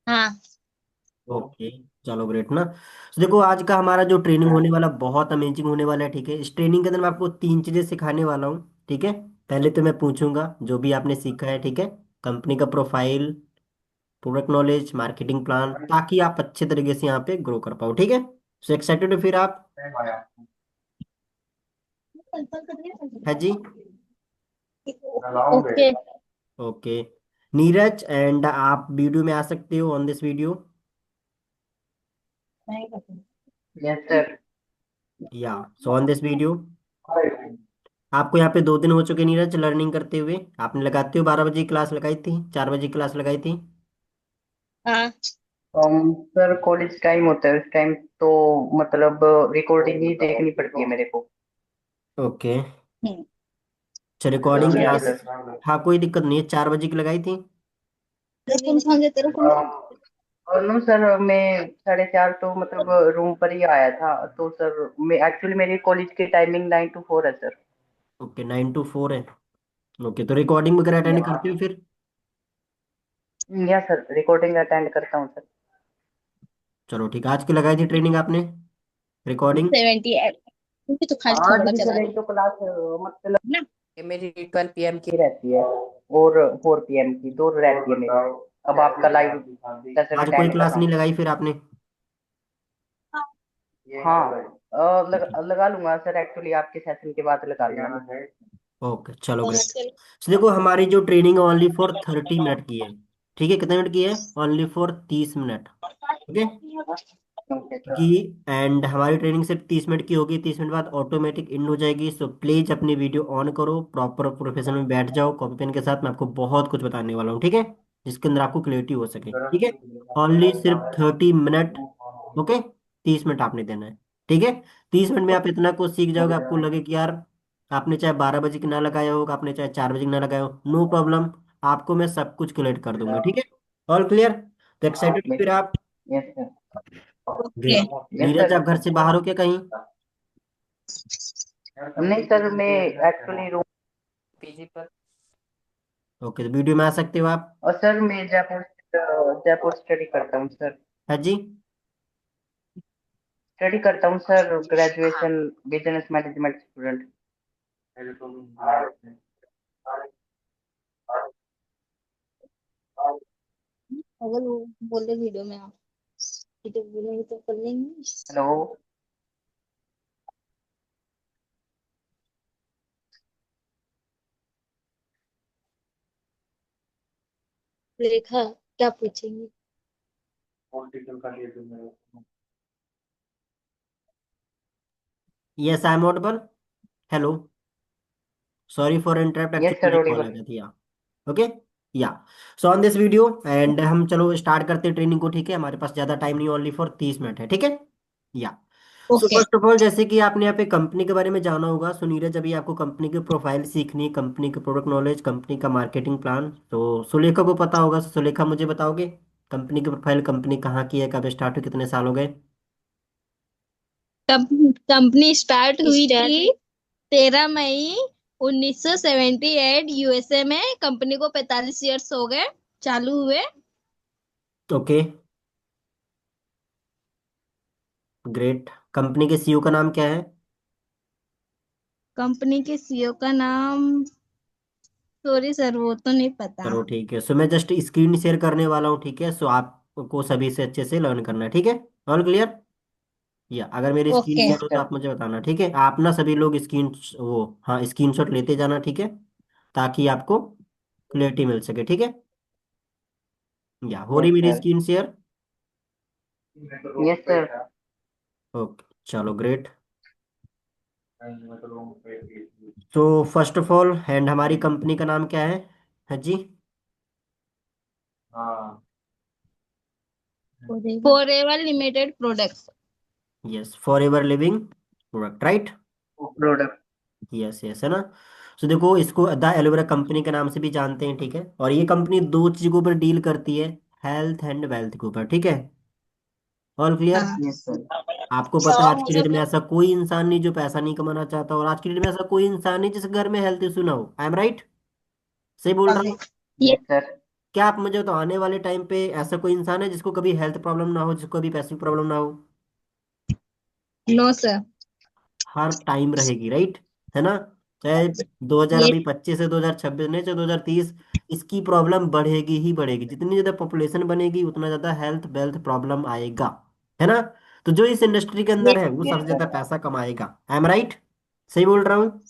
हाँ। ओके, चलो ग्रेट ना। तो देखो आज का हमारा जो ट्रेनिंग होने वाला बहुत अमेजिंग होने वाला है, ठीक है। इस ट्रेनिंग के अंदर मैं आपको तीन चीजें सिखाने वाला हूँ, ठीक है। पहले तो मैं पूछूंगा जो भी आपने सीखा है, ठीक है। कंपनी का profile, product knowledge, marketing plan, ताकि आप अच्छे तरीके से यहाँ पे ग्रो कर पाओ, ठीक है। सो एक्साइटेड हो फिर आप? है जी। ओके। ओके। नीरज एंड आप वीडियो में आ सकते हो on this video. Yes sir. या सो ऑन दिस वीडियो आपको यहाँ पे 2 दिन हो चुके नीरज लर्निंग करते हुए। आपने लगाते हो 12 बजे की क्लास लगाई थी, 4 बजे की क्लास लगाई थी। हाँ। सर कॉलेज टाइम होता है उस टाइम तो मतलब रिकॉर्डिंग ही देखनी पड़ती है मेरे को। ओके। हम्म। अच्छा, रिकॉर्डिंग यस क्लास। सर। हाँ कोई दिक्कत नहीं है, 4 बजे की लगाई थी। कौन सा तेरे को? और नो सर मैं 4:30 तो मतलब रूम पर ही आया था तो सर मैं एक्चुअली मेरी कॉलेज की टाइमिंग 9 to 4 है सर। ओके, 9 to 4 है। ओके, तो रिकॉर्डिंग वगैरह अटेंड करते हो फिर? या सर रिकॉर्डिंग अटेंड करता हूँ सर। चलो ठीक है, आज की लगाई थी ट्रेनिंग आपने, रिकॉर्डिंग? 78 क्योंकि तो खाली हाँ थोड़ा जी चला सर रही एक तो क्लास मतलब ना। ये मेरी 12 PM की रहती है और 4 PM की दो रहती है मेरी। अब आपका लाइव सेशन आज कोई अटेंड कर क्लास रहा नहीं हूँ। लगाई फिर आपने? हाँ लगा लूंगा सर एक्चुअली आपके सेशन के बाद लगा लूंगा। ओके, चलो ग्रेट। तो देखो हमारी जो ट्रेनिंग ओनली फॉर 30 मिनट की है, ठीक है। कितने मिनट की है? ओनली फॉर 30 मिनट, ठीक है। ओके कि सर। एंड हमारी ट्रेनिंग सिर्फ 30 मिनट की होगी, 30 मिनट बाद ऑटोमेटिक इन हो जाएगी। सो प्लीज अपनी वीडियो ऑन करो, प्रॉपर प्रोफेशन में बैठ जाओ कॉपी पेन के साथ। मैं आपको बहुत कुछ बताने वाला हूँ, ठीक है, जिसके अंदर आपको क्लियरिटी हो सके, ठीक है। ओनली सिर्फ 30 मिनट, ओके। 30 मिनट आपने देना है, ठीक है। 30 मिनट में आप इतना कुछ सीख जाओगे, आपको लगे कि यार आपने चाहे 12 बजे की ना लगाया हो, आपने चाहे 4 बजे की ना लगाया हो, नो प्रॉब्लम। आपको मैं सब कुछ क्लियर कर दूंगा, ठीक है। All clear? तो एक्साइटेड फिर आप? Yes sir. Okay. Great. Yes Neeraj sir. आप घर से बाहर हो क्या कहीं? नहीं सर मैं एक्चुअली रूम पीजी पर। ओके, तो वीडियो में आ सकते हो आप। और सर मैं जयपुर जयपुर स्टडी करता हूँ सर। है जी। स्टडी करता हूँ sir graduation business management student. अगर वो बोले वीडियो में आप वीडियो बोलेंगे तो कर लेंगे। हेलो। रेखा क्या पूछेंगे? पॉलिटिकल का लिए तो मेरे। Yes I am Audible. Hello. Sorry for interrupt, yes actually sir मेरी कॉल आ ऑडिबल। गई थी यहाँ। ओके। या so on this video and हम चलो स्टार्ट करते हैं ट्रेनिंग को, ठीक है। हमारे पास ज़्यादा टाइम नहीं, ओनली फॉर 30 मिनट है, ठीक है। या so okay. First of all, जैसे कि आपने यहाँ पे कंपनी के बारे में जाना होगा, सो नीरज अभी आपको कंपनी की प्रोफाइल सीखनी है, कंपनी के प्रोडक्ट नॉलेज, कंपनी का मार्केटिंग प्लान। तो सुलेखा को पता होगा। सुलेखा मुझे बताओगे कंपनी की प्रोफाइल, कंपनी कहाँ की है, कब स्टार्ट हुई, कितने साल हो गए? कंपनी स्टार्ट हुई थी 13 मई 1978 यूएसए में। कंपनी को 45 ईयर्स हो गए चालू हुए। Okay, great. कंपनी के सीईओ का नाम क्या है? कंपनी के सीईओ का नाम सॉरी सर वो तो नहीं पता। चलो ठीक है, सो मैं जस्ट स्क्रीन शेयर करने वाला हूँ, ठीक है। सो आपको सभी से अच्छे से लर्न करना है, ठीक है। All clear? या अगर मेरी स्क्रीन ओके। शेयर हो तो आप मुझे बताना, ठीक है। आप ना सभी लोग स्क्रीन वो हाँ स्क्रीनशॉट लेते जाना, ठीक है, ताकि आपको क्लियरिटी मिल सके, ठीक है। या हो रही यस मेरी sir. Screen share? Yes sir. Okay, चलो ग्रेट। तो फर्स्ट ऑफ ऑल एंड हमारी कंपनी का नाम क्या है जी? Forever limited products. Yes, forever living product, right. Product. Yes yes, है ना। सो देखो इसको द एलोवेरा कंपनी के नाम से भी जानते हैं, ठीक है। और ये कंपनी दो चीजों पर डील करती है, हेल्थ एंड वेल्थ के ऊपर, ठीक है। All clear? हाँ। Yes sir. आपको पता है आज की डेट में ऐसा कोई इंसान नहीं जो पैसा नहीं कमाना चाहता, और आज की डेट में ऐसा कोई इंसान नहीं जिसके घर में हेल्थ इशू ना हो। आई एम राइट? सही बोल रहा हूँ? Yes sir. क्या आप मुझे बताओ, आने वाले टाइम पे ऐसा कोई इंसान है जिसको कभी हेल्थ प्रॉब्लम ना हो, जिसको कभी पैसे प्रॉब्लम ना हो? No sir. हर टाइम रहेगी, राइट? है ना? चाहे 2000 ये अभी 25 से 2026 नहीं, चाहे 2030, इसकी प्रॉब्लम बढ़ेगी ही बढ़ेगी। जितनी ज्यादा पॉपुलेशन बनेगी उतना ज्यादा हेल्थ वेल्थ प्रॉब्लम आएगा। है ना? तो जो इस इंडस्ट्री के ये अंदर है वो यस सबसे ज्यादा सर। पैसा कमाएगा। आई एम राइट? सही बोल रहा हूँ?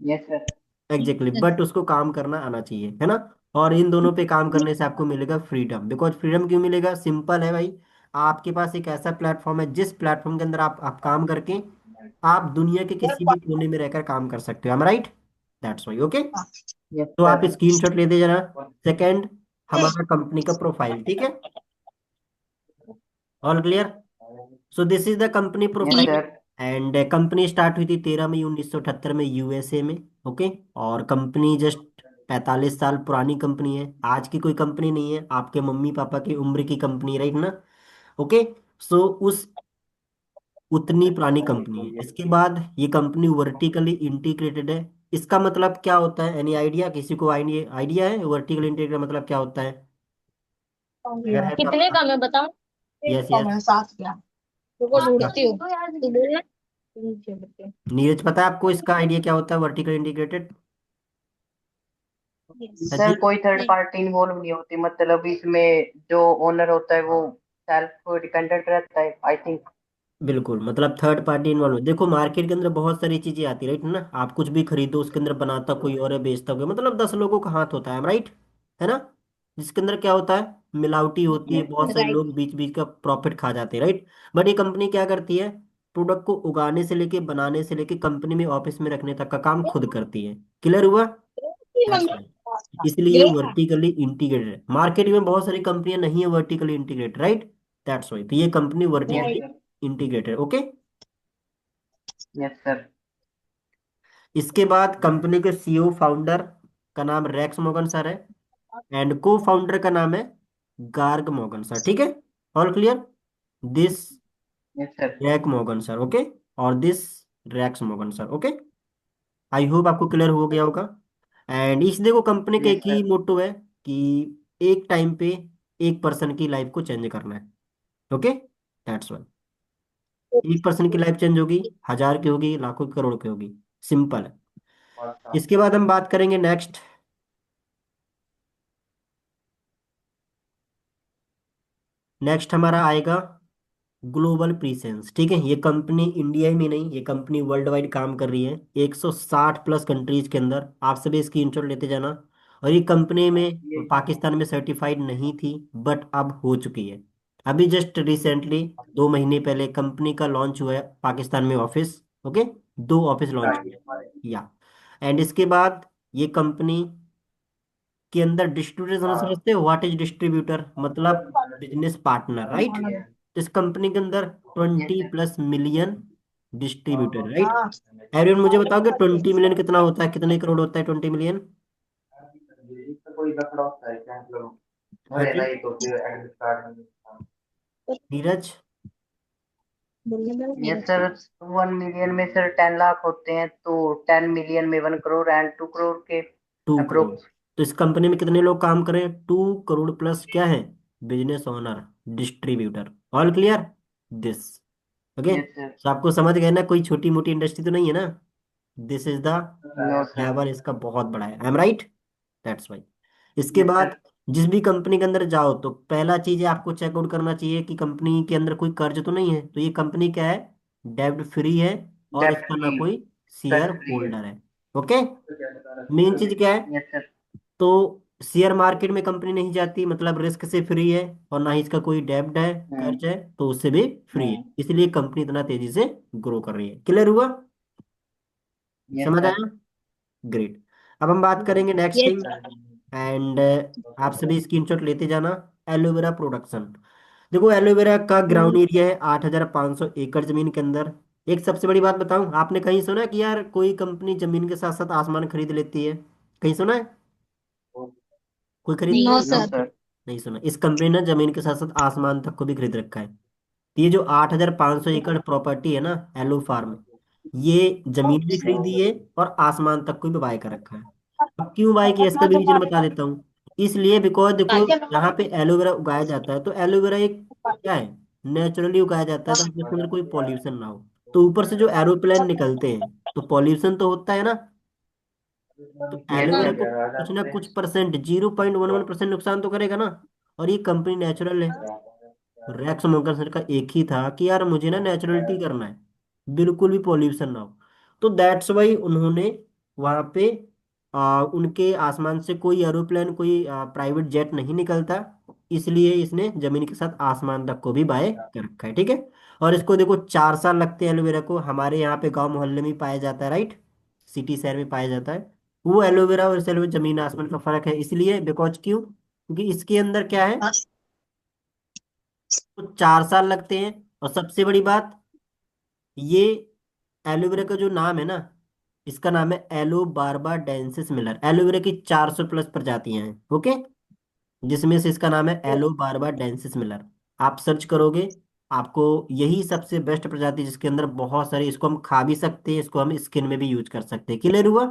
Yes sir. एग्जैक्टली, बट उसको काम करना आना चाहिए, है ना? और इन दोनों पे काम करने से आपको मिलेगा फ्रीडम। बिकॉज फ्रीडम क्यों मिलेगा? सिंपल है भाई। आपके पास एक ऐसा प्लेटफॉर्म है जिस प्लेटफॉर्म के अंदर आप काम करके आप दुनिया के किसी भी कोने में रहकर काम कर सकते हो। Am right? That's why. Okay. Yes तो आप सर। स्क्रीनशॉट लेते जाना। सेकंड, हमारा कंपनी का प्रोफाइल, ठीक है? All clear? So this is the company yes profile. Sir. And company start हुई थी 13 मई 1978 में यूएसए में। ओके। और कंपनी जस्ट 45 साल पुरानी कंपनी है, आज की कोई कंपनी नहीं है, आपके मम्मी पापा की उम्र की कंपनी, राइट ना? ओके। सो उस उतनी पुरानी कंपनी है। इसके बाद ये कंपनी वर्टिकली इंटीग्रेटेड है। इसका मतलब क्या होता है? Any idea? किसी को आइडिया आइडिया है वर्टिकल इंटीग्रेटेड मतलब क्या होता है? अगर है तो कितने आप। का मैं बताऊं? Yes come yes. है, 7 का। रुको ढूंढती हूँ। तू बोल ना। नीचे करके। नीरज, पता है आपको इसका आइडिया क्या होता है वर्टिकल इंटीग्रेटेड? Yes. सज्जी। सर कोई थर्ड नहीं। पार्टी इन्वॉल्व नहीं होती, मतलब इसमें जो ओनर होता है वो सेल्फ डिपेंडेंट रहता है आई थिंक। बिल्कुल, मतलब थर्ड पार्टी इन्वॉल्व। देखो मार्केट के अंदर बहुत सारी चीजें आती है, राइट ना? आप कुछ भी खरीदो उसके अंदर बनाता कोई और है, बेचता कोई, मतलब 10 लोगों का हाथ होता है, राइट? है ना? जिसके अंदर क्या होता है? मिलावटी होती है, बहुत सारे राइट। लोग बीच बीच का प्रॉफिट खा जाते हैं, राइट? बट ये कंपनी क्या करती है? प्रोडक्ट को उगाने से लेके बनाने से लेके कंपनी में ऑफिस में रखने तक का काम खुद करती है। क्लियर हुआ? That's why. इसलिए ग्रेट। वर्टिकली इंटीग्रेटेड है। मार्केट में बहुत सारी कंपनियां नहीं है vertically integrated, right? That's Y. तो ये company yes vertically sir. Integrated. Okay. Yes sir. इसके बाद कंपनी के सीईओ फाउंडर का नाम रेक्स मॉर्गन सर है। एंड को फाउंडर का नाम है गार्ग मॉर्गन सर, ठीक है? All clear? This yes sir. Rack Morgan sir, okay? और this racks Morgan sir, okay? I hope आपको क्लियर हो गया होगा। एंड इस देखो कंपनी का यस एक ही सर। मोटो है कि एक टाइम पे एक पर्सन की लाइफ को चेंज करना है। ओके। That's why. एक पर्सन की लाइफ चेंज होगी, हजार की होगी, लाखों की, करोड़ की होगी। सिंपल है। इसके बाद हम बात करेंगे नेक्स्ट। नेक्स्ट हमारा आएगा ग्लोबल प्रीसेंस, ठीक है? ये कंपनी इंडिया में नहीं, ये कंपनी वर्ल्ड वाइड काम कर रही है 160 प्लस कंट्रीज के अंदर। आप सभी इसकी इंश्योर लेते जाना। और ये कंपनी में पाकिस्तान में सर्टिफाइड नहीं थी, बट अब हो चुकी है। अभी जस्ट रिसेंटली 2 महीने पहले कंपनी का लॉन्च हुआ है पाकिस्तान में ऑफिस। ओके। 2 ऑफिस लॉन्च हुए या। एंड इसके बाद ये कंपनी के अंदर डिस्ट्रीब्यूटर समझते हो? What is distributor? मतलब बिजनेस पार्टनर, राइट? इस कंपनी के अंदर 20+ मिलियन डिस्ट्रीब्यूटर, राइट? एवरीवन मुझे बताओगे 20 मिलियन कितना होता है, कितने करोड़ होता है 20 मिलियन? कोई लफड़ा होता है क्या मतलब? हाँ अरे जी। नहीं तो फिर एडमिट कार्ड में। नीरज। Yes sir. 1 मिलियन में सर 10 लाख होते हैं, तो 10 मिलियन में 1 करोड़ एंड 2 करोड़ के 2 करोड़। अप्रोक्स। तो इस कंपनी में कितने लोग काम करें? 2 करोड़ प्लस क्या है? Business owner, distributor. All clear? This. Okay. Yes sir. तो आपको समझ गए ना, कोई छोटी मोटी इंडस्ट्री तो नहीं है ना? This is the no sir. Level, इसका बहुत बड़ा है। I am right? That's why. इसके यस सर। बाद जिस भी कंपनी के अंदर जाओ तो पहला चीज है आपको चेकआउट करना चाहिए कि कंपनी के अंदर कोई कर्ज तो नहीं है। तो ये कंपनी क्या है? डेब्ट फ्री है। और डेप्ट इसका ना फ्री। कोई शेयर कर्ज फ्री है। होल्डर है। ओके। मेन चीज क्या है? Yes sir. तो शेयर मार्केट में कंपनी नहीं जाती, मतलब रिस्क से फ्री है। और ना ही इसका कोई डेब्ट है, हम्म। कर्ज है, तो उससे भी फ्री है। हम्म। इसलिए कंपनी इतना तेजी से ग्रो कर रही है। क्लियर हुआ? यस समझ सर। आया? ग्रेट। अब हम बात करेंगे next yes thing. Sir. And आप सभी स्क्रीनशॉट लेते जाना। Aloe vera production. देखो एलोवेरा का ग्राउंड एरिया है 8500 एकड़ जमीन के अंदर। एक सबसे बड़ी बात बताऊं, आपने कहीं सुना है कि यार कोई कंपनी जमीन के साथ साथ आसमान खरीद लेती है? कहीं सुना है? कोई खरीदती नो है? No sir. सर। नहीं सुना। इस कंपनी ने जमीन के साथ साथ आसमान तक को भी खरीद रखा है। तो ये जो 8500 एकड़ प्रॉपर्टी है ना, एलो फार्म, ये जमीन भी खरीदी है और आसमान तक को भी बाय कर रखा है। अब क्यों बाय किया इसका भी रीजन बता देता हूँ। इसलिए बिकॉज देखो काजल यहाँ पे एलोवेरा उगाया जाता है, तो एलोवेरा एक क्या है, नेचुरली उगाया जाता है, तो जिसके अंदर कोई पॉल्यूशन ना हो। तो ऊपर से जो एरोप्लेन निकलते हैं तो पॉल्यूशन तो होता है ना, तो यस एलोवेरा को कुछ ना सर। कुछ परसेंट 0.11% नुकसान तो करेगा ना। और ये कंपनी नेचुरल है। रैक्स मॉर्गन का एक ही था कि यार मुझे ना नेचुरलिटी करना है, बिल्कुल भी पॉल्यूशन ना हो। तो दैट्स वाई उन्होंने वहां पे उनके आसमान से कोई एरोप्लेन कोई प्राइवेट जेट नहीं निकलता, इसलिए इसने जमीन के साथ आसमान तक को भी बाय कर रखा है, ठीक है। और इसको देखो 4 साल लगते हैं एलोवेरा को, हमारे यहाँ पे गांव मोहल्ले में ही पाया जाता है, राइट, सिटी शहर में पाया जाता है। वो एलोवेरा और इस एलोवेरा जमीन आसमान का फर्क है, इसलिए बिकॉज क्यों, क्योंकि इसके अंदर क्या है, तो 4 साल लगते हैं। और सबसे बड़ी बात, ये एलोवेरा का जो नाम है ना, इसका नाम है एलो बारबा डेंसिस मिलर। एलोवेरा की 400 प्लस प्रजातियां हैं, ओके, जिसमें से इसका नाम है एलो बारबा डेंसिस मिलर। आप सर्च करोगे, आपको यही सबसे बेस्ट प्रजाति, जिसके अंदर बहुत सारी, इसको हम खा भी सकते हैं, इसको हम स्किन में भी यूज कर सकते हैं। क्लियर हुआ,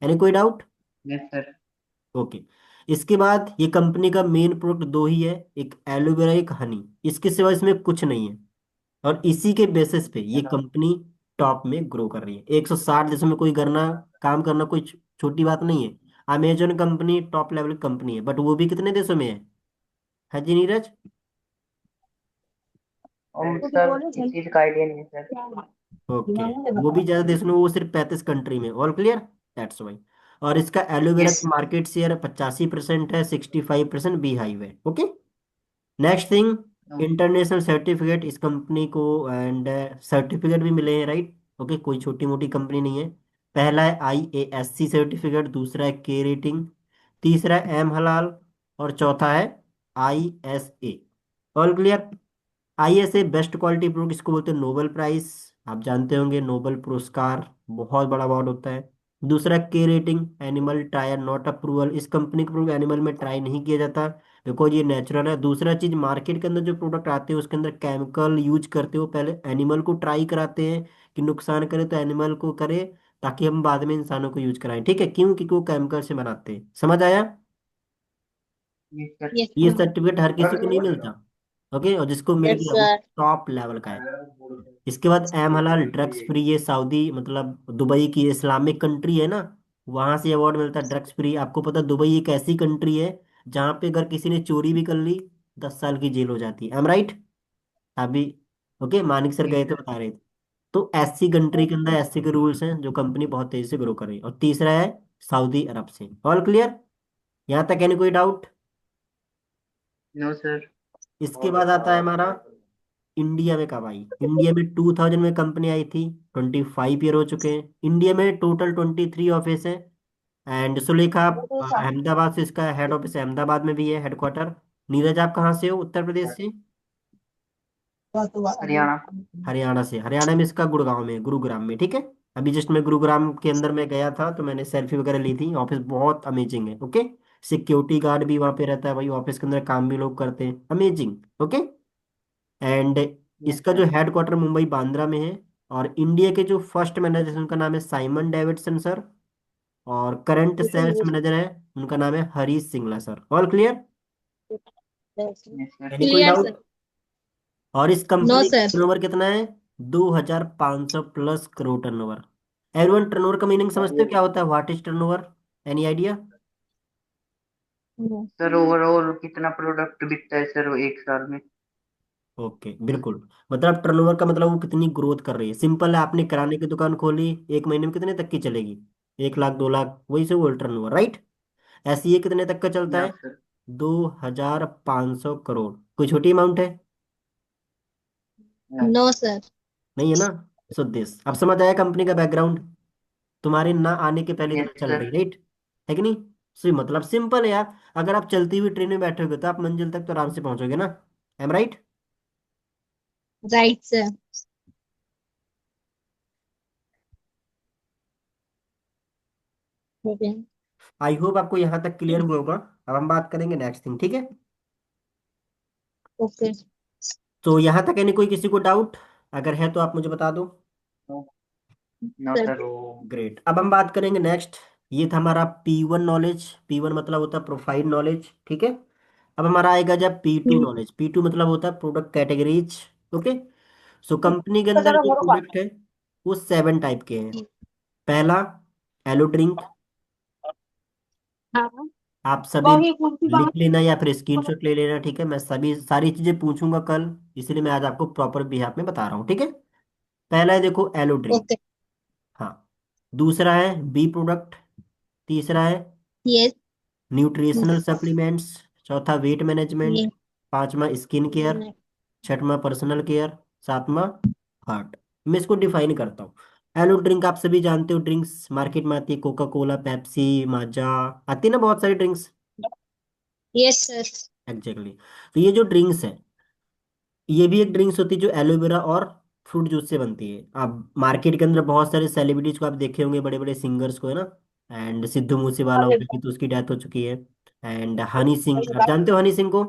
यानी कोई डाउट? Yes sir. ओके। इसके बाद ये कंपनी का मेन प्रोडक्ट दो ही है, एक एलोवेरा एक हनी, इसके सिवा इसमें कुछ नहीं है। और इसी के बेसिस पे ये कंपनी टॉप में ग्रो कर रही है। 160 देशों में कोई करना, काम करना कोई छोटी बात नहीं है। Amazon company top level company है, बट वो भी कितने देशों में है जी नीरज? और सर इस चीज का आइडिया नहीं है सर। ओके, वो भी ज्यादा देशों में, वो सिर्फ 35 कंट्री में, ऑल क्लियर, दैट्स वाई। और इसका एलोवेरा यस। का मार्केट शेयर 85% है, 65% बी हाइव है, okay. Next thing, international certificate इस कंपनी को, एंड सर्टिफिकेट भी मिले हैं, राइट, ओके, कोई छोटी मोटी कंपनी नहीं है। पहला है IASC सर्टिफिकेट, दूसरा है के रेटिंग, तीसरा है एम हलाल, और चौथा है ISA। All clear. ISA best quality product, इसको बोलते हैं नोबेल प्राइज, आप जानते होंगे, नोबेल पुरस्कार बहुत बड़ा अवार्ड होता है। दूसरा के rating, animal trial not approval, इस कंपनी का प्रोडक्ट एनिमल में ट्राई नहीं किया जाता, बिकॉज ये नेचुरल है। दूसरा चीज, मार्केट के अंदर जो प्रोडक्ट आते हैं उसके अंदर केमिकल यूज करते हो, पहले एनिमल को ट्राई कराते हैं कि नुकसान करे तो एनिमल को करे, ताकि हम बाद में इंसानों को यूज कराएं, ठीक है, क्यों, क्योंकि वो केमिकल से बनाते हैं, समझ आया? Yes sir. यस ये सर्टिफिकेट हर किसी को नहीं मिलता, ओके, और जिसको मिल यस गया वो सर। टॉप लेवल का है। इसके बाद एम हलाल ड्रग्स फ्री, ये सऊदी मतलब दुबई की इस्लामिक कंट्री है ना, वहां से अवार्ड मिलता है ड्रग्स फ्री। आपको पता है दुबई एक ऐसी कंट्री है जहाँ पे अगर किसी ने चोरी भी कर ली 10 साल की जेल हो जाती है, एम राइट? अभी ओके, मानिक सर यस गए थे सर। बता रहे थे। तो ऐसी कंट्री के अंदर ऐसे के रूल्स हैं, जो कंपनी बहुत तेजी से ग्रो कर रही है। और तीसरा है सऊदी अरब से। ऑल क्लियर, यहाँ तक यानी कोई डाउट? No sir. इसके बाद आता है हमारा इंडिया में कब आई। इंडिया में 2000 में कंपनी आई थी, 25 ईयर हो चुके हैं। इंडिया में टोटल 23 ऑफिस है। एंड सुलेखा, आप अहमदाबाद से, इसका हेड ऑफिस अहमदाबाद में भी है, हेडक्वार्टर। नीरज आप कहाँ से हो, उत्तर प्रदेश से? हरियाणा। हरियाणा से, हरियाणा में इसका गुड़गांव में, गुरुग्राम में, ठीक है। अभी जस्ट मैं गुरुग्राम के अंदर में गया था, तो मैंने सेल्फी वगैरह ली थी, ऑफिस बहुत अमेजिंग है, ओके। सिक्योरिटी गार्ड भी वहाँ पे रहता है, वही ऑफिस के अंदर काम भी लोग करते हैं, अमेजिंग, ओके। एंड यस इसका जो सर। हेडक्वार्टर मुंबई बांद्रा में है। और इंडिया के जो फर्स्ट मैनेजर हैं, उनका नाम है साइमन डेविडसन सर। और करंट सेल्स मैनेजर है, उनका नाम है Harish Singla sir. All clear, yes sir. यानी कोई क्लियर डाउट? सर। और इस नो कंपनी का सर। टर्नओवर कितना है? 2500 plus crore turnover. Everyone, turnover का मीनिंग समझते हो क्या होता है, what is turnover, any idea? Sir overall कितना प्रोडक्ट बिकता है सर एक साल में? ओके, बिल्कुल, मतलब टर्नओवर का मतलब वो कितनी ग्रोथ कर रही है। सिंपल है, आपने किराने की दुकान खोली, एक महीने में कितने तक की चलेगी? 1 लाख 2 लाख, वही से वो टर्नओवर, राइट। ऐसे ये कितने तक का चलता या है? सर। 2500 करोड़, कोई छोटी अमाउंट है? या। No sir. नहीं है ना। सो दिस, अब समझ आया कंपनी का बैकग्राउंड, तुम्हारे ना आने के पहले इतना यस चल सर। रही, राइट, है कि नहीं? सो मतलब सिंपल है यार, अगर आप चलती हुई ट्रेन में बैठोगे तो आप मंजिल तक तो आराम से पहुंचोगे ना, am right? Right sir. Okay. I hope आपको यहाँ तक क्लियर हुआ होगा। अब हम बात करेंगे नेक्स्ट थिंग, ठीक है। ओके। तो यहाँ तक यानी कोई किसी को डाउट, अगर है तो आप मुझे बता दो। No sir. सर। ग्रेट, अब हम बात करेंगे नेक्स्ट, ये था हमारा P1 नॉलेज। P1 मतलब होता है प्रोफाइल नॉलेज, ठीक है। अब हमारा आएगा जब P2 हम्म। नॉलेज। P2 मतलब होता है product categories. Okay. So company के अंदर जो प्रोडक्ट है वो 7 टाइप के हैं। पहला, एलो ड्रिंक। हाँ। आप सभी वही कुर्सी लिख बाहर। लेना या फिर स्क्रीनशॉट ले लेना, ठीक है। मैं सभी सारी चीजें पूछूंगा कल, इसलिए मैं आज आपको प्रॉपर बिहाफ में बता रहा हूँ, ठीक है। पहला है देखो एलो ड्रिंक। ओके। हाँ। दूसरा है बी प्रोडक्ट। तीसरा है यस। Nutritional supplements. चौथा वेट मैनेजमेंट। ये। पांचवा स्किन केयर। छठवां पर्सनल केयर। सातवां हार्ट। मैं इसको डिफाइन करता हूँ। एलो ड्रिंक आप सभी जानते हो, ड्रिंक्स मार्केट में आती है, कोका कोला, पेप्सी, माजा, आती है ना बहुत सारी ड्रिंक्स। Yes sir. एग्जैक्टली। तो ये जो ड्रिंक्स है, ये भी एक ड्रिंक्स होती है जो एलोवेरा और फ्रूट जूस से बनती है। आप मार्केट के अंदर बहुत सारे सेलिब्रिटीज को आप देखे होंगे, बड़े बड़े सिंगर्स को, है ना। एंड सिद्धू मूसेवाला हो गया, तो उसकी डेथ हो चुकी है। एंड हनी सिंह, आप जानते हो हनी सिंह को।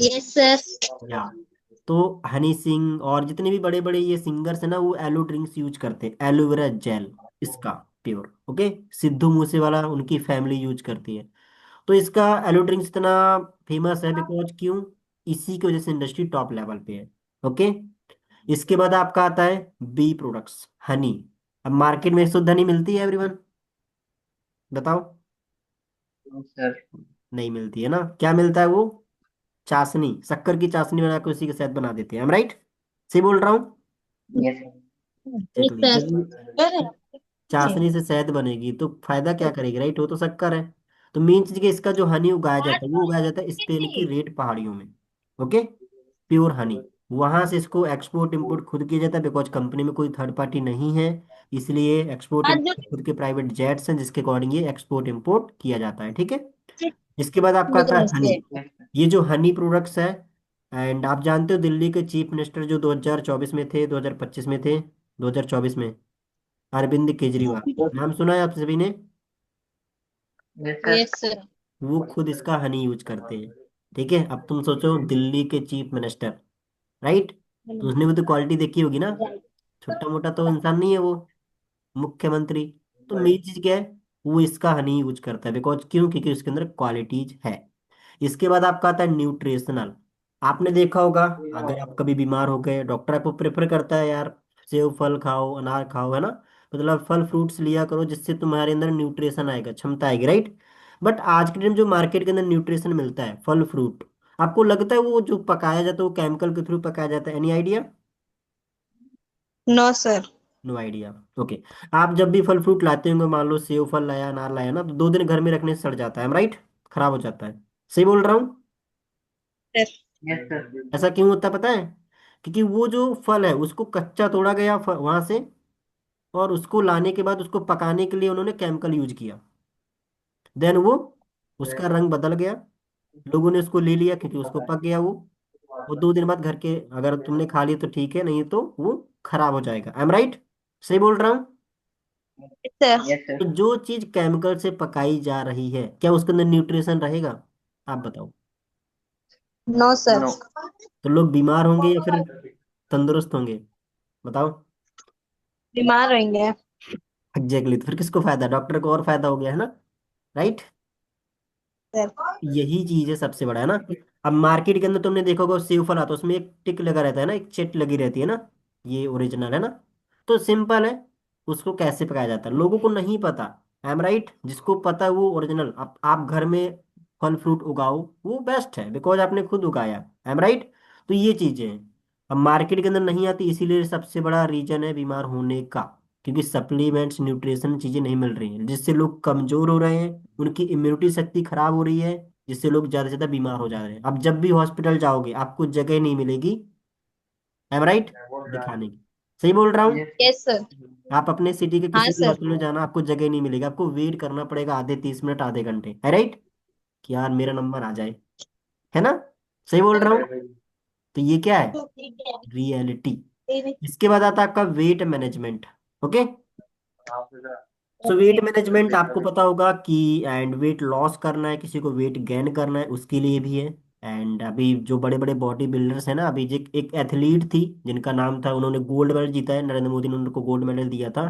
Yes sir. या, तो हनी सिंह और जितने भी बड़े बड़े ये सिंगर्स हैं ना, वो एलो ड्रिंक्स यूज करते हैं, एलोवेरा जेल इसका, प्योर। ओके। सिद्धू मूसेवाला उनकी फैमिली यूज करती है। तो इसका एलो ड्रिंक्स इतना फेमस है बिकॉज क्यों, इसी की वजह से इंडस्ट्री टॉप लेवल पे है। ओके। इसके बाद आपका आता है बी प्रोडक्ट्स, हनी। अब मार्केट में शुद्ध हनी मिलती है एवरीवन, बताओ। सर। नहीं मिलती है ना। क्या मिलता है वो, चाशनी, शक्कर की चाशनी बना के उसी के साथ बना देते हैं, हम राइट। सही बोल रहा हूँ। Yes yes exactly. सर। जब चाशनी से शहद बनेगी तो फायदा क्या करेगी, राइट, वो तो शक्कर है। तो मेन चीज कि इसका जो हनी उगाया जाता है वो उगाया जाता है स्पेन की रेड पहाड़ियों में। ओके। प्योर हनी। वहां से इसको एक्सपोर्ट इंपोर्ट खुद किया जाता है बिकॉज कंपनी में कोई थर्ड पार्टी नहीं है। इसलिए एक्सपोर्ट आज जो इंपोर्ट खुद के प्राइवेट जेट्स हैं जिसके अकॉर्डिंग ये एक्सपोर्ट इंपोर्ट किया जाता है, ठीक है। इसके बाद आपका आता है हनी। ये जो हनी प्रोडक्ट्स है, एंड आप जानते हो दिल्ली के चीफ मिनिस्टर जो 2024 में थे, 2025 में थे, 2024 में, अरविंद केजरीवाल, नाम सुना है आप सभी ने। सर। Yes sir. वो खुद इसका हनी यूज करते हैं, ठीक है। अब तुम सोचो दिल्ली के चीफ मिनिस्टर, राइट, तो उसने भी तो क्वालिटी देखी होगी ना। छोटा मोटा तो इंसान नहीं है वो, मुख्यमंत्री। तो मेन चीज क्या है, वो इसका हनी यूज करता है बिकॉज क्यों, क्योंकि उसके अंदर क्वालिटीज है। इसके बाद आपका आता है न्यूट्रिशनल। आपने देखा होगा, अगर आप कभी बीमार हो गए, डॉक्टर आपको प्रेफर करता है यार सेब फल खाओ, अनार खाओ, है ना। मतलब फल फ्रूट्स लिया करो जिससे तुम्हारे अंदर न्यूट्रिशन आएगा, क्षमता आएगी, राइट। बट आज के टाइम जो मार्केट के अंदर न्यूट्रिशन मिलता है फल फ्रूट, आपको लगता है वो जो पकाया जाता है वो केमिकल के थ्रू पकाया जाता है, any idea. No sir. No idea. Okay. आप जब भी फल फ्रूट लाते होंगे, मान लो सेब फल लाया, अनार लाया ना, तो 2 दिन घर में रखने से सड़ जाता है, राइट, खराब हो जाता है। सही बोल रहा हूँ। सर। Yes sir. ऐसा क्यों होता है पता है, क्योंकि वो जो फल है उसको कच्चा तोड़ा गया वहां से, और उसको लाने के बाद उसको पकाने के लिए उन्होंने केमिकल यूज किया। देन वो, उसका रंग बदल गया, लोगों ने उसको ले लिया क्योंकि उसको पक गया वो। 2 दिन बाद घर के, अगर तुमने खा लिया तो ठीक है, नहीं तो वो खराब हो जाएगा। आई एम राइट। सही बोल रहा हूँ। सर। यस तो सर। जो चीज केमिकल से पकाई जा रही है, क्या उसके अंदर न्यूट्रिशन रहेगा, आप बताओ। No sir. नो। तो लोग बीमार होंगे या फिर तंदुरुस्त होंगे, बताओ। बीमार रहेंगे। एग्जैक्टली। तो फिर किसको फायदा, डॉक्टर को और फायदा हो गया, है ना, राइट। सर। यही चीज है सबसे बड़ा, है ना। अब मार्केट के अंदर तुमने देखा होगा सेव फल आता है, उसमें एक टिक लगा रहता है ना, एक चिट लगी रहती है ना, ये ओरिजिनल है ना। तो सिंपल है, उसको कैसे पकाया जाता है लोगों को नहीं पता। आई एम राइट। जिसको पता है वो ओरिजिनल, आप घर में फल फ्रूट उगाओ, वो बेस्ट है बिकॉज आपने खुद उगाया। आई एम राइट। तो ये चीजें हैं, अब मार्केट के अंदर नहीं आती, इसीलिए सबसे बड़ा रीजन है बीमार होने का, क्योंकि सप्लीमेंट्स न्यूट्रिशन चीजें नहीं मिल रही हैं, जिससे लोग कमजोर हो रहे हैं, उनकी इम्यूनिटी शक्ति खराब हो रही है, जिससे लोग ज्यादा से ज्यादा बीमार हो जा रहे हैं। अब जब भी हॉस्पिटल जाओगे आपको जगह नहीं मिलेगी, एम राइट, दिखाने की। सही बोल रहा हूँ। Yes sir. आप अपने सिटी के हाँ किसी भी सर। हॉस्पिटल में जाना, आपको जगह नहीं मिलेगी, आपको वेट करना पड़ेगा आधे 30 मिनट, आधे घंटे, है राइट, कि यार मेरा नंबर आ जाए, है ना। सही बोल रहा हूँ। तो ये क्या है, रियलिटी। इसके बाद आता है आपका वेट मैनेजमेंट। ओके। सो वेट मैनेजमेंट आपको पता होगा कि, एंड वेट लॉस करना है, किसी को वेट गेन करना है, उसके लिए भी है। एंड अभी जो बड़े बड़े बॉडी बिल्डर्स हैं ना, अभी एक एथलीट थी जिनका नाम था, उन्होंने गोल्ड मेडल जीता है, नरेंद्र मोदी ने उनको गोल्ड मेडल दिया था।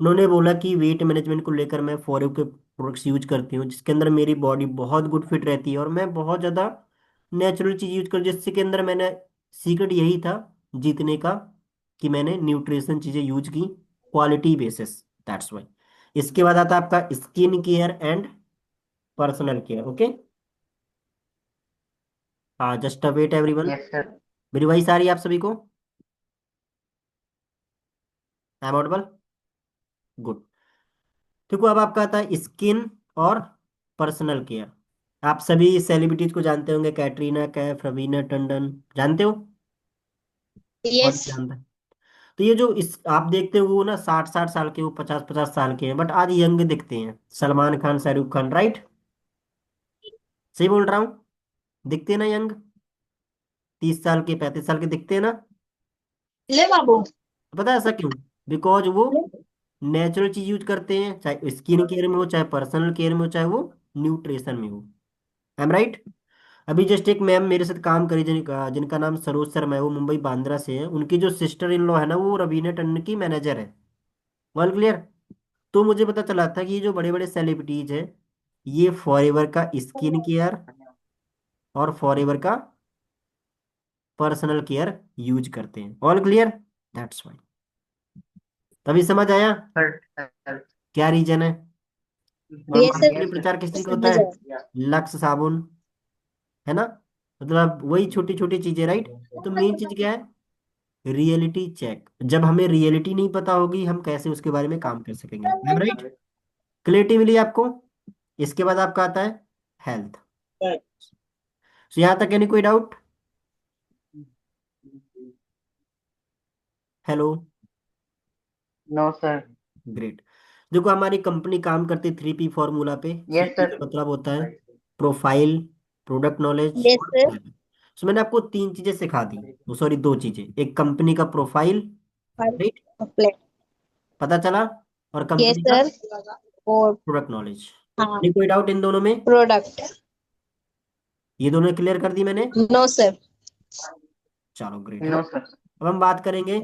उन्होंने बोला कि वेट मैनेजमेंट को लेकर मैं फॉरेव के प्रोडक्ट्स यूज करती हूँ, जिसके अंदर मेरी बॉडी बहुत गुड फिट रहती है और मैं बहुत ज़्यादा नेचुरल चीज़ यूज कर, जिससे के अंदर मैंने सीक्रेट यही था जीतने का, कि मैंने न्यूट्रिशन चीज़ें यूज की क्वालिटी बेसिस, दैट्स वाई। इसके बाद आता है आपका skin care and personal care. Okay, हाँ, just a wait everyone. Yes sir. मेरी वॉइस आ रही है आप सभी को? I am audible? गुड। देखो अब आपका आता है स्किन और पर्सनल केयर। आप सभी सेलिब्रिटीज को जानते होंगे, कैटरीना कैफ, रवीना टंडन, जानते हो? और यस। भी जानता है। तो ये जो इस आप देखते हो वो ना 60-60 साल के, वो 50-50 साल के हैं, बट आज यंग दिखते हैं। सलमान खान, शाहरुख खान, राइट? सही बोल रहा हूँ? दिखते हैं ना यंग, 30 साल के, 35 साल के दिखते हैं ना? ले बाबू। पता है ऐसा क्यों? बिकॉज वो नेचुरल चीज यूज करते हैं, चाहे स्किन केयर में हो, चाहे पर्सनल केयर में हो, चाहे वो न्यूट्रिशन में हो। आई एम राइट? अभी जस्ट एक मैम मेरे साथ काम करी, जिनका नाम सरोज शर्मा है, वो मुंबई बांद्रा से है। उनकी जो सिस्टर इन लॉ है ना, वो रवीना टंडन की मैनेजर है। All clear? तो मुझे पता चला था कि ये जो बड़े बड़े सेलिब्रिटीज है, ये फॉरएवर का स्किन केयर और फॉरएवर का पर्सनल केयर यूज करते हैं। All clear? That's why. तभी समझ आया सर क्या रीजन है। और यस सर। मार्केट में प्रचार किस चीज का होता समझ है? आया। लक्स साबुन, है ना? मतलब वही छोटी छोटी चीजें, राइट? तो मेन चीज क्या है? Reality check. जब हमें रियलिटी नहीं पता होगी, हम कैसे उसके बारे में काम कर सकेंगे? Ma'am right? क्लियरिटी मिली आपको? इसके बाद आपका आता है हेल्थ। तो यहाँ तक यानी कोई doubt? Hello? No sir. Great. देखो हमारी कंपनी काम करती है 3P फॉर्मूला पे। Yes 3P sir. का मतलब होता है प्रोफाइल, प्रोडक्ट नॉलेज यस और सर। प्लान। सो मैंने आपको तीन चीजें सिखा दी, सॉरी दो चीजें। एक कंपनी का प्रोफाइल, राइट, प्लेट। पता चला, और यस कंपनी का सर। और प्रोडक्ट नॉलेज। हाँ, नहीं कोई डाउट इन दोनों में? प्रोडक्ट। ये दोनों क्लियर कर दी मैंने? No sir. चलो ग्रेट, है ना? No sir. अब हम बात करेंगे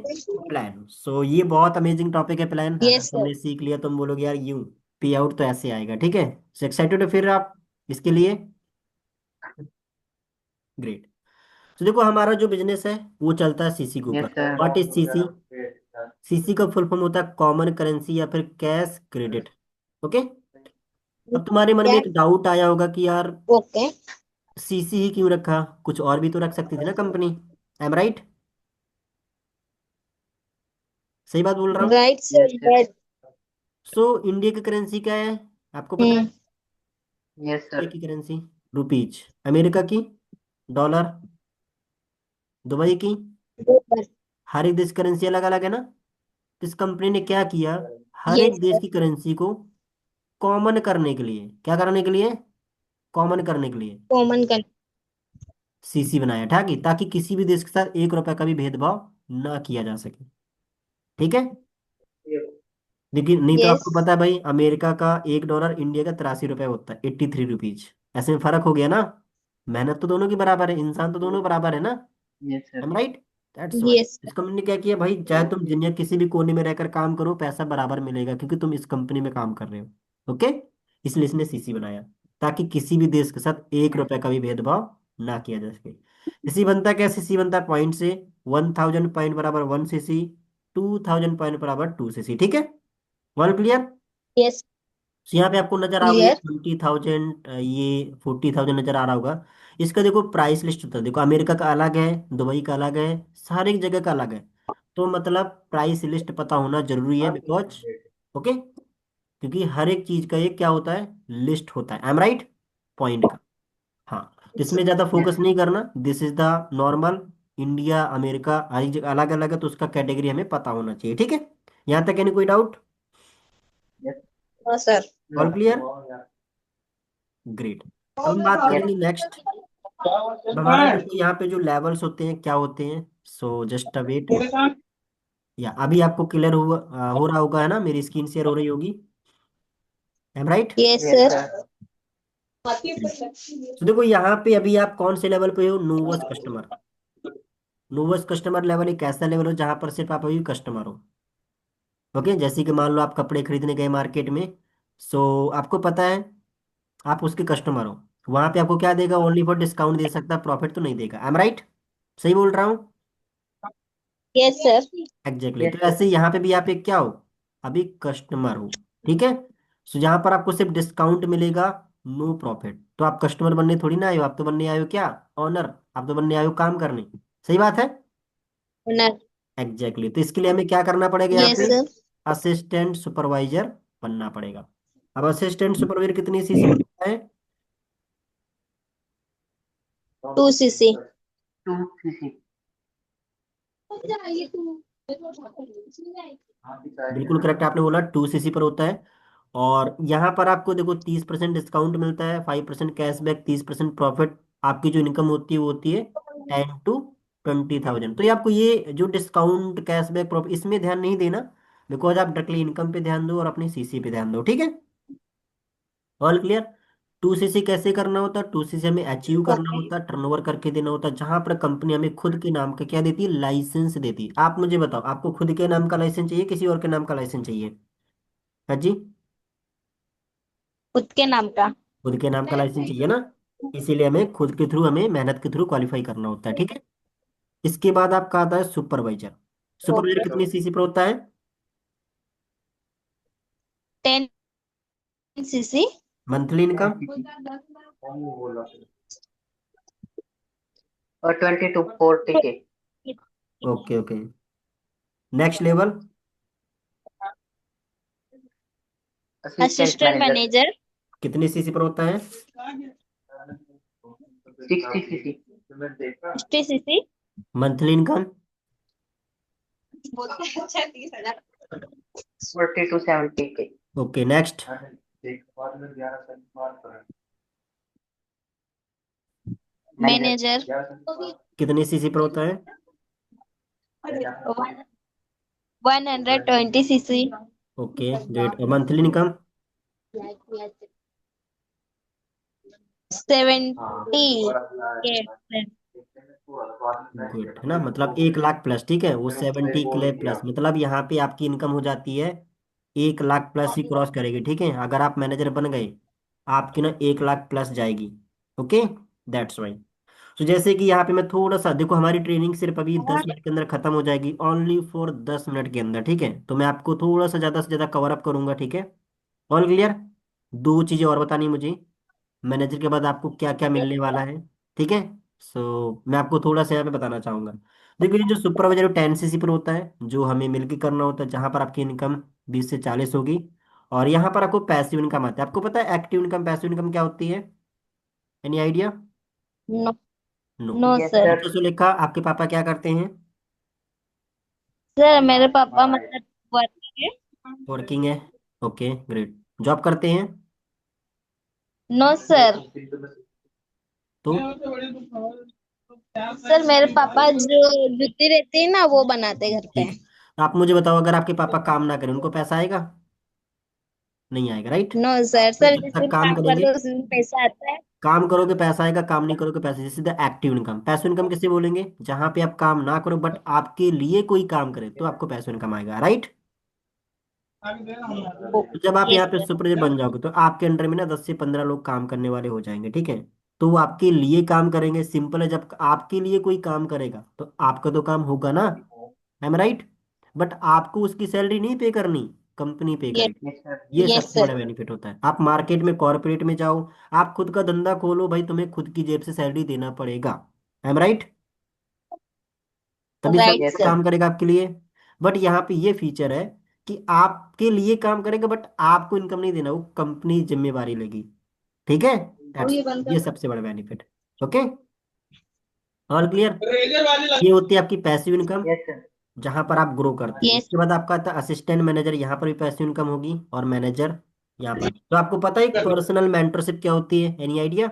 प्लान। सो ये बहुत अमेजिंग टॉपिक है प्लान। अगर यस सर। तुमने सीख लिया, तुम बोलोगे यार यूं पे आउट तो ऐसे आएगा, ठीक है? सो एक्साइटेड हो फिर आप इसके लिए? ग्रेट। तो देखो हमारा जो बिजनेस है वो चलता है सीसी के ऊपर। Yes sir. What is CC? CC का फुल फॉर्म होता है कॉमन करेंसी या फिर कैश क्रेडिट। ओके। अब तुम्हारे मन में क्या? एक डाउट आया होगा कि यार ओके। सीसी ही क्यों रखा, कुछ और भी तो रख सकती थी ना कंपनी। I am right? सही बात बोल रहा हूँ? Right yes sir. Sir. So India की करेंसी क्या है, आपको पता है? हम्म। Yes India sir. की करेंसी रुपीज, अमेरिका की डॉलर, दुबई की। हर एक देश की करेंसी अलग अलग है ना? तो इस कंपनी ने क्या किया, हर यस एक देश सर। की करेंसी को कॉमन करने के लिए, क्या करने के लिए? कॉमन करने के लिए कॉमन कर। सीसी बनाया, ताकि किसी भी देश के साथ 1 रुपए का भी भेदभाव ना किया जा सके। ठीक है? लेकिन नहीं तो यस। आपको पता है भाई, अमेरिका का 1 डॉलर इंडिया का 83 रुपए होता है, 83 रुपीज। ऐसे में फर्क हो गया ना? मेहनत तो दोनों की बराबर है, इंसान तो दोनों बराबर है ना? Yes sir. Am right? That's why yes. इस कंपनी ने क्या किया भाई, चाहे तुम दुनिया किसी भी कोने में रहकर काम करो, पैसा बराबर मिलेगा, क्योंकि तुम इस कंपनी में काम कर रहे हो। ओके। इसलिए इसने सीसी बनाया, ताकि किसी भी देश के साथ 1 रुपए का भी भेदभाव ना किया जा सके। सीसी बनता है क्या? सीसी बनता है पॉइंट से। 1000 पॉइंट बराबर 1 सीसी, 2000 पॉइंट बराबर 2 सीसी। ठीक है? World clear? यस। तो यहाँ पे आपको नजर आओगे ये क्लियर। 20,000, ये 40,000 नजर आ रहा होगा। इसका देखो प्राइस लिस्ट होता है, देखो अमेरिका का अलग है, दुबई का अलग है, सारी एक जगह का अलग है। तो मतलब प्राइस लिस्ट पता होना जरूरी है, बिकॉज ओके, क्योंकि हर एक चीज का एक क्या होता है, लिस्ट होता है। I am right? पॉइंट का। हाँ, तो इसमें ज्यादा यस फोकस नहीं करना, this is the normal. India America हर एक जगह अलग अलग है, तो उसका कैटेगरी हमें पता होना चाहिए। ठीक है? यहाँ तक यानी कोई डाउट? हाँ सर। All clear? ग्रेट। अब हम बात यस। करेंगे नेक्स्ट। अब हमारा देखो यहाँ पे जो लेवल्स होते हैं क्या होते हैं। So just a wait. या अभी आपको क्लियर हुआ, हो रहा होगा, है ना? मेरी स्क्रीन शेयर हो रही होगी। Am right? Yes yes sir. Sir. तो देखो यहाँ पे अभी आप कौन से लेवल पे हो? नोवस कस्टमर। नोवस कस्टमर लेवल एक ऐसा लेवल हो जहां पर सिर्फ आप अभी कस्टमर हो। ओके, जैसे कि मान लो आप कपड़े खरीदने गए मार्केट में, सो आपको पता है आप उसके कस्टमर हो, वहां पे आपको क्या देगा, ओनली फॉर डिस्काउंट दे सकता है, प्रॉफिट तो नहीं देगा। आई एम राइट? सही बोल रहा हूँ? Yes sir. एग्जैक्टली। यस तो सर। ऐसे यहाँ पे भी आप एक क्या हो, अभी कस्टमर हो, ठीक है। सो यहाँ पर आपको सिर्फ डिस्काउंट मिलेगा, नो प्रॉफिट। तो आप कस्टमर बनने थोड़ी ना आए हो, आप तो बनने आए हो क्या, ऑनर। आप तो बनने आए हो काम करने। सही बात है? ओनर। एग्जैक्टली। तो इसके लिए हमें क्या करना पड़ेगा यहाँ यस पे, सर। असिस्टेंट सुपरवाइजर बनना पड़ेगा। अब असिस्टेंट सुपरवाइजर कितनी सीसी पर होता है? 2 cc। 2 cc। बिल्कुल करेक्ट आपने बोला, 2 सीसी पर होता है। और यहाँ पर आपको देखो 30% डिस्काउंट मिलता है, 5% कैशबैक, 30% प्रॉफिट। आपकी जो इनकम होती है वो होती है 10 to 20,000। तो ये आपको ये जो डिस्काउंट कैशबैक प्रॉफिट इसमें ध्यान नहीं देना, बिकॉज आप डायरेक्टली इनकम पे ध्यान दो और अपनी सीसी पे ध्यान दो, ठीक है। All clear? 2 सीसी कैसे करना होता है, 2 सीसी हमें अचीव करना ओके। होता है, टर्नओवर करके देना होता है, जहां पर कंपनी हमें खुद के नाम का क्या देती है, लाइसेंस देती है। आप मुझे बताओ, आपको खुद के नाम का लाइसेंस चाहिए, किसी और के नाम का लाइसेंस चाहिए? हाँ जी, खुद के नाम का। खुद के नाम का लाइसेंस चाहिए ना। इसीलिए हमें खुद के थ्रू, हमें मेहनत के थ्रू क्वालिफाई करना होता है, ठीक है। इसके बाद आपका आता है सुपरवाइजर। Supervisor okay. कितनी सीसी पर होता है? 10 cc। Monthly income? 20 to 40K। Okay okay. Next level? Assistant assistant manager. Manager. कितनी सीसी पर होता है? 60 cc। 50 cc। Monthly income? 40 to 70K। Okay next. Manager. Manager. कितनी सीसी पर होता है? 120 cc। Okay great. और मंथली इनकम? 70 के। गुड है ना, मतलब 1 लाख प्लस, ठीक है। वो 70 के लिए प्लस, मतलब यहाँ पे आपकी इनकम हो जाती है 1 लाख प्लस ही क्रॉस करेगी, ठीक है। अगर आप मैनेजर बन गए, आपकी ना 1 लाख प्लस जाएगी। Okay, that's why. तो जैसे कि यहाँ पे मैं थोड़ा सा देखो, हमारी ट्रेनिंग सिर्फ अभी 10 मिनट के अंदर खत्म हो जाएगी, ओनली फॉर 10 मिनट के अंदर, ठीक है। तो मैं आपको थोड़ा सा ज़्यादा से ज़्यादा कवर अप करूंगा, ठीक है। All clear? दो चीज़ें और बतानी मुझे, मैनेजर के बाद आपको क्या क्या मिलने वाला है, ठीक है। सो मैं आपको थोड़ा सा यहाँ पे बताना चाहूंगा। देखो, ये जो सुपरवाइजर 10 सीसी पर होता है, जो हमें मिलके करना होता है, जहां पर आपकी इनकम 20 से 40 होगी। और यहाँ पर आपको पैसिव इनकम आता है। आपको पता है एक्टिव इनकम पैसिव इनकम क्या होती है? Any idea? No. No. No yes sir. Sir. नीचे सुलेखा, आपके पापा क्या करते हैं? सर मेरे पापा मतलब वर्किंग है। वर्किंग है। Okay great. जॉब करते हैं? No sir. तो सर मेरे पापा जो जूती रहती है ना वो बनाते घर पे। ठीक है। तो आप मुझे बताओ, अगर आपके पापा काम ना करें, उनको पैसा आएगा? नहीं आएगा, राइट। No sir. तो सर जब जिस तक दिन काम काम करते करेंगे, हैं उस दिन पैसा आता है। काम करोगे पैसा आएगा, काम नहीं करोगे पैसा, जैसे the active income. Passive income किसे बोलेंगे? जहां पे आप काम ना करो बट आपके लिए कोई काम करे, तो आपको पैसिव इनकम आएगा, राइट। तो जब आप यहाँ यस पे सर। सुपरवाइजर बन जाओगे, तो आपके अंडर में ना 10 से 15 लोग काम करने वाले हो जाएंगे, ठीक है। तो वो आपके लिए काम करेंगे, सिंपल है। जब आपके लिए कोई काम करेगा तो आपका तो काम होगा ना, एम राइट। बट आपको उसकी सैलरी नहीं पे करनी, कंपनी पे यस। करेगी। Yes sir. ये यस सबसे सर। बड़ा बेनिफिट होता है। आप मार्केट में, कॉर्पोरेट में जाओ, आप खुद का धंधा खोलो भाई, तुम्हें खुद की जेब से सैलरी देना पड़ेगा, एम राइट। तभी सब राइट यस सर। सर। काम करेगा आपके लिए। बट यहाँ पे ये फीचर है कि आपके लिए काम करेगा बट आपको इनकम नहीं देना, वो कंपनी जिम्मेवारी लेगी, ठीक है। ये सबसे बड़ा बेनिफिट। Okay, all clear? ये होती है आपकी पैसिव इनकम, यस सर। जहां पर आप ग्रो करते हो। यस। उसके बाद आपका आता है असिस्टेंट मैनेजर, यहाँ पर भी पैसिव इनकम होगी, और मैनेजर यहाँ पर। तो आपको पता है पर्सनल मेंटरशिप क्या होती है, एनी आइडिया?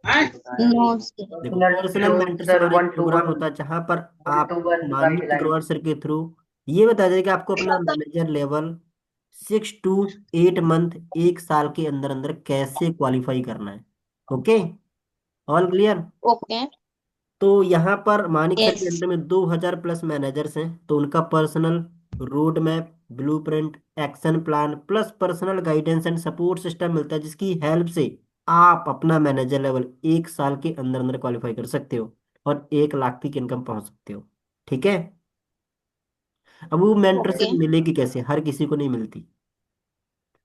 No sir. देखो, पर्सनल पर्सनल तो मेंटरशिप सर हमारा एक वन टू प्रोग्राम वन, होता है, जहां पर वन टू आप वन माननीय गाइडलाइन। अग्रवाल सर के थ्रू ये बताया जाएगा आपको अपना मैनेजर लेवल 6 to 8 मंथ, 1 साल के अंदर अंदर कैसे क्वालिफाई करना है। Okay, all clear? ओके। तो यहाँ पर मानिक सर यस। के अंडर में 2000 प्लस मैनेजर्स हैं, तो उनका personal road map, blueprint, action plan plus personal guidance and support system मिलता है, जिसकी हेल्प से आप अपना मैनेजर लेवल 1 साल के अंदर अंदर क्वालिफाई कर सकते हो और 1 लाख तक इनकम पहुंच सकते हो। ठीक है। अब वो मेंटरशिप ओके। मिलेगी कैसे? हर किसी को नहीं मिलती।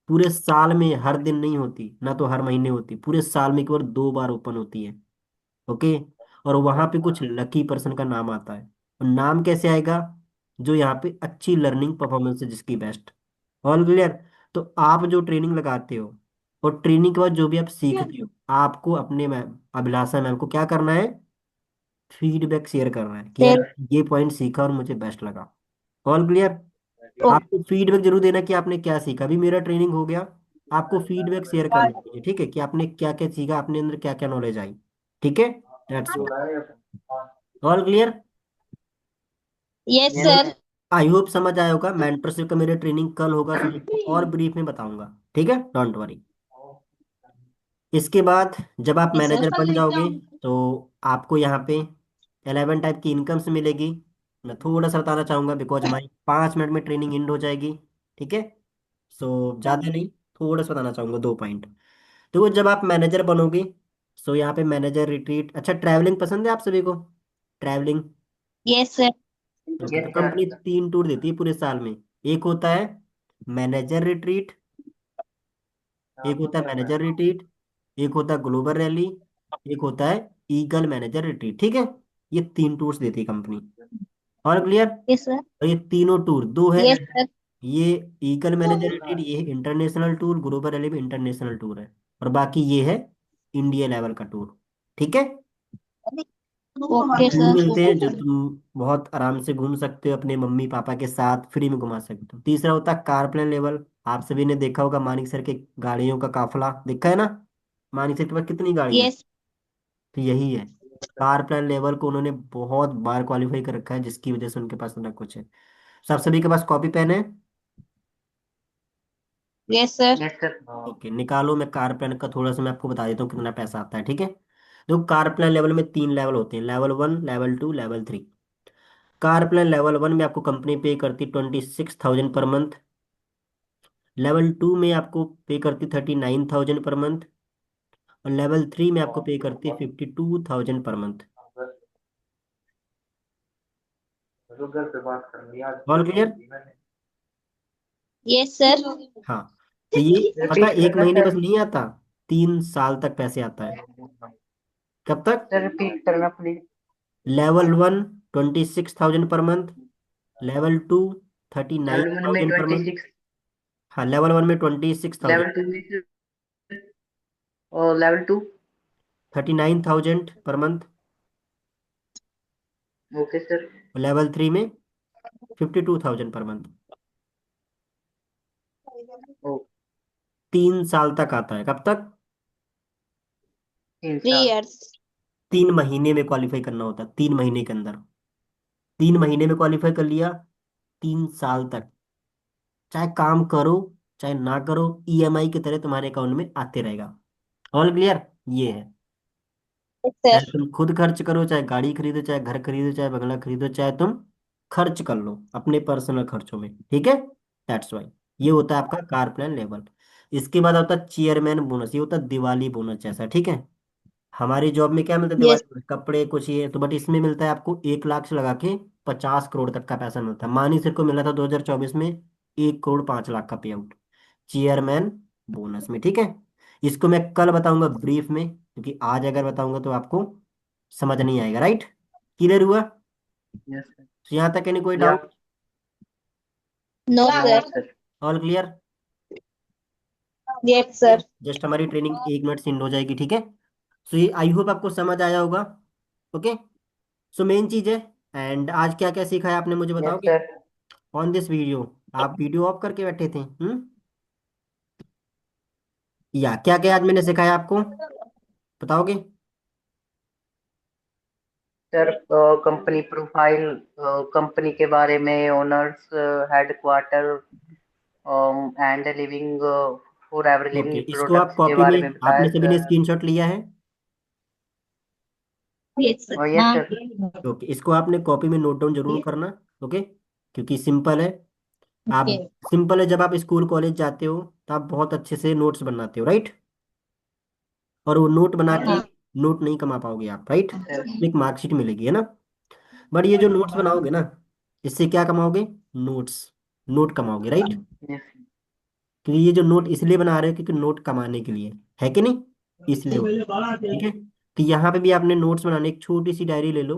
पूरे साल में हर दिन नहीं होती, ना तो हर महीने होती, पूरे साल में केवल 2 बार ओपन होती है। ओके। और वहां पे कुछ लकी पर्सन का नाम आता है। और नाम कैसे आएगा? जो यहाँ पे अच्छी लर्निंग परफॉर्मेंस है जिसकी बेस्ट। All clear. तो आप जो ट्रेनिंग लगाते हो और ट्रेनिंग के बाद जो भी आप सीखते हो, आपको अपने मैम अभिलाषा मैम को क्या करना है? फीडबैक शेयर करना है कि यार फिर ये पॉइंट सीखा और मुझे बेस्ट लगा। All clear. ओ- आपको फीडबैक जरूर देना कि आपने क्या सीखा। अभी मेरा ट्रेनिंग हो गया, आपको फीडबैक शेयर करना है, ठीक है, कि आपने क्या क्या सीखा, आपने अंदर क्या क्या नॉलेज आई। ठीक है। That's all clear. Yes sir. I hope समझ आया होगा। मेंटरशिप का मेरा ट्रेनिंग कल होगा, सो मैं आपको और ब्रीफ में बताऊंगा। ठीक है, डोंट वरी। इसके बाद जब आप यस मैनेजर सर। बन जाओगे तो आपको यहाँ पे 11 टाइप की इनकम्स मिलेगी। मैं थोड़ा सा बताना चाहूंगा बिकॉज हमारी 5 मिनट में ट्रेनिंग एंड हो जाएगी। ठीक है। सो ज़्यादा नहीं, थोड़ा सा बताना चाहूंगा 2 पॉइंट। तो वो जब आप मैनेजर बनोगे, सो यहाँ पे मैनेजर रिट्रीट। अच्छा, ट्रैवलिंग पसंद है आप सभी को? ट्रैवलिंग। Yes sir. ओके, तो कंपनी 3 टूर देती है पूरे साल में। एक होता है मैनेजर रिट्रीट, एक होता है मैनेजर रिट्रीट, एक होता है ग्लोबल रैली, एक होता है ईगल मैनेजर रिट्रीट। ठीक है। ये 3 टूर्स देती है कंपनी। और क्लियर। Yes sir. और ये तीनों टूर दो है। Yes sir. ये ईगल मैनेजर रिट्रीट ये है इंटरनेशनल टूर, ग्लोबल रैली भी इंटरनेशनल टूर है। और बाकी ये है इंडिया लेवल का टूर। ठीक है। Okay tour sir. मिलते हैं जो तुम बहुत आराम से घूम सकते हो, अपने मम्मी पापा के साथ फ्री में घुमा सकते हो। तीसरा होता है कार प्लान लेवल। आप सभी ने देखा होगा मानिक सर के गाड़ियों का काफिला देखा है ना? मानिक सर के पास कितनी गाड़ियां हैं? यस। तो यही है। कार प्लान लेवल को उन्होंने बहुत बार क्वालिफाई कर रखा है, जिसकी वजह से उनके पास इतना कुछ है। सब सभी के पास कॉपी पेन है? Yes sir. ओके, निकालो। मैं कार प्लान का थोड़ा सा मैं आपको बता देता हूँ कितना पैसा आता है। ठीक है। देखो, कार प्लान लेवल में 3 लेवल होते हैं, level 1, level 2, level 3। Car plan level 1 में आपको कंपनी पे करती 26,000 पर मंथ। लेवल 2 में आपको पे करती 39,000 पर मंथ। और लेवल 3 में आपको पे करती 52,000 per month. All clear. Yes sir. हाँ। तो ये पता है, एक महीने बस नहीं आता, 3 साल तक पैसे आता है। कब तक? सर रिपीट करना please. Level 1 26,000 per month, level 2 thirty nine level one में थाउजेंड पर ट्वेंटी मंथ। सिक्स हाँ, लेवल 1 में 26,000, लेवल टू में और लेवल टू। 39,000 पर मंथ। Okay sir. और लेवल 3 में 52,000 पर मंथ। ओ 3 साल तक आता है। कब तक? तीन 3 साल इयर्स। 3 महीने में क्वालिफाई करना होता है, 3 महीने के अंदर। 3 महीने में क्वालिफाई कर लिया, 3 साल तक चाहे काम करो चाहे ना करो, ईएमआई की तरह तुम्हारे अकाउंट में आते रहेगा। All clear. ये है। यस चाहे सर। तुम खुद खर्च करो, चाहे गाड़ी खरीदो, चाहे घर खरीदो, चाहे बंगला खरीदो, चाहे तुम खर्च कर लो अपने पर्सनल खर्चों में। ठीक है। दैट्स वाई ये होता है आपका कार प्लान लेवल। इसके बाद होता है चेयरमैन बोनस। ये होता है दिवाली बोनस जैसा। ठीक है। हमारी जॉब में क्या मिलता है यस। दिवाली में? कपड़े कुछ ये तो, बट इसमें मिलता है आपको 1 लाख से लगा के 50 करोड़ तक का पैसा मिलता है। मानी सर को मिला था 2024 में 1 करोड़ 5 लाख का पे आउट चेयरमैन बोनस में। ठीक है। इसको मैं कल बताऊंगा ब्रीफ में, क्योंकि आज अगर बताऊंगा तो आपको समझ नहीं आएगा। राइट? क्लियर हुआ? Yes sir. तो यहाँ तक कोई या doubt? No no sir. Sir. All clear. Yes sir. Just हमारी ट्रेनिंग 1 मिनट से एंड हो जाएगी। ठीक है। सो ये आई होप आपको समझ आया होगा। ओके। सो मेन चीज है। एंड आज क्या क्या सीखा है आपने मुझे यस बताओगे? सर। ऑन दिस वीडियो आप वीडियो ऑफ करके बैठे थे? या क्या क्या आज मैंने सिखाया आपको, बताओगे? सर कंपनी प्रोफाइल, कंपनी के बारे में, owners, headquarter and living, for every okay, living इसको आप प्रोडक्ट्स के कॉपी में, बारे में बताया आपने सभी ने सर। स्क्रीनशॉट लिया है? Yes sir. यस हाँ। सर। ओके, इसको आपने कॉपी में नोट डाउन जरूर करना। ओके, क्योंकि सिंपल है। आप ओके। सिंपल है, जब आप स्कूल कॉलेज जाते हो तो आप बहुत अच्छे से नोट्स बनाते हो, राइट? और वो नोट बना के हाँ। नोट नहीं कमा पाओगे आप, राइट? एक मार्कशीट मिलेगी, है ना? बट ये जो नोट्स बनाओगे ना, इससे क्या कमाओगे? नोट्स, नोट कमाओगे, राइट? क्योंकि ये जो नोट इसलिए बना रहे हो क्योंकि नोट कमाने के लिए, है कि नहीं? इसलिए हो, ठीक है? तो यहाँ पे भी आपने नोट्स बनाने, एक छोटी सी डायरी ले लो,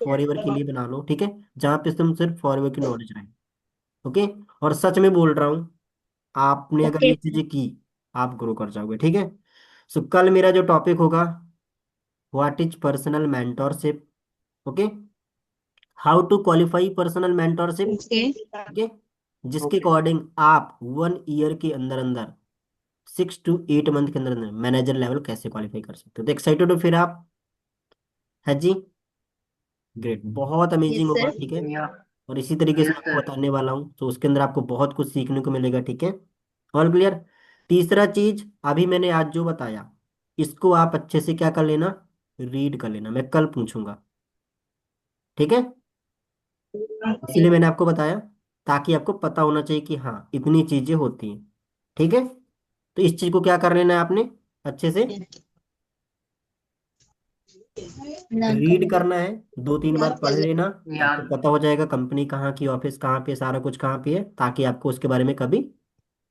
फॉर एवर के लिए बना लो, ठीक है? जहाँ पे तुम सिर्फ फॉर एवर की नॉलेज रहे, ओके? और सच में बोल रहा हूँ, आपने अगर ओके ये चीजें की, आप ग्रो कर जाओगे, ठीक है? सो कल मेरा जो टॉपिक होगा, what is personal mentorship, okay? How to qualify personal mentorship, okay. Okay? जिसके अकॉर्डिंग आप 1 ईयर के अंदर अंदर, 6 to 8 मंथ के अंदर अंदर मैनेजर लेवल कैसे क्वालिफाई कर सकते हो। तो एक्साइटेड हो फिर आप? है जी? ग्रेट, बहुत अमेजिंग यस होगा, सर। ठीक है? और इसी तरीके से मैं आपको बताने वाला हूँ, तो उसके अंदर आपको बहुत कुछ सीखने को मिलेगा, ठीक है? All clear? तीसरा चीज, अभी मैंने आज जो बताया, इसको आप अच्छे से क्या कर लेना, रीड कर लेना, मैं कल पूछूंगा, ठीक है? ओके। इसीलिए मैंने आपको बताया, ताकि आपको पता होना चाहिए कि हाँ इतनी चीजें होती हैं, ठीक है? तो इस चीज को क्या कर लेना है आपने, अच्छे से लर्न रीड करना। करना है, 2-3 बार पढ़ लेना, आपको पता हो जाएगा कंपनी कहाँ की, ऑफिस कहाँ पे, सारा कुछ कहाँ पे है, ताकि आपको उसके बारे में कभी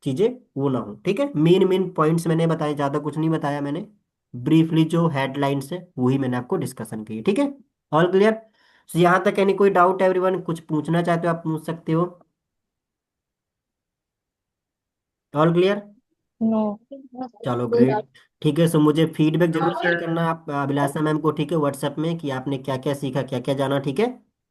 चीजें वो ना हो, ठीक है? मेन मेन पॉइंट्स मैंने बताए, ज्यादा कुछ नहीं बताया मैंने, ब्रीफली जो हेडलाइंस है वही मैंने आपको डिस्कशन की, ठीक है? All clear? तो यहाँ तक यानी कोई डाउट एवरीवन, कुछ पूछना चाहते हो आप पूछ सकते हो। All clear? नो। चलो कोई ग्रेट, डाउट। ठीक है। सो मुझे फीडबैक जरूर शेयर करना आप अभिलाषा मैम को, ठीक है? व्हाट्सएप में, कि आपने क्या क्या सीखा, क्या क्या जाना, ठीक है?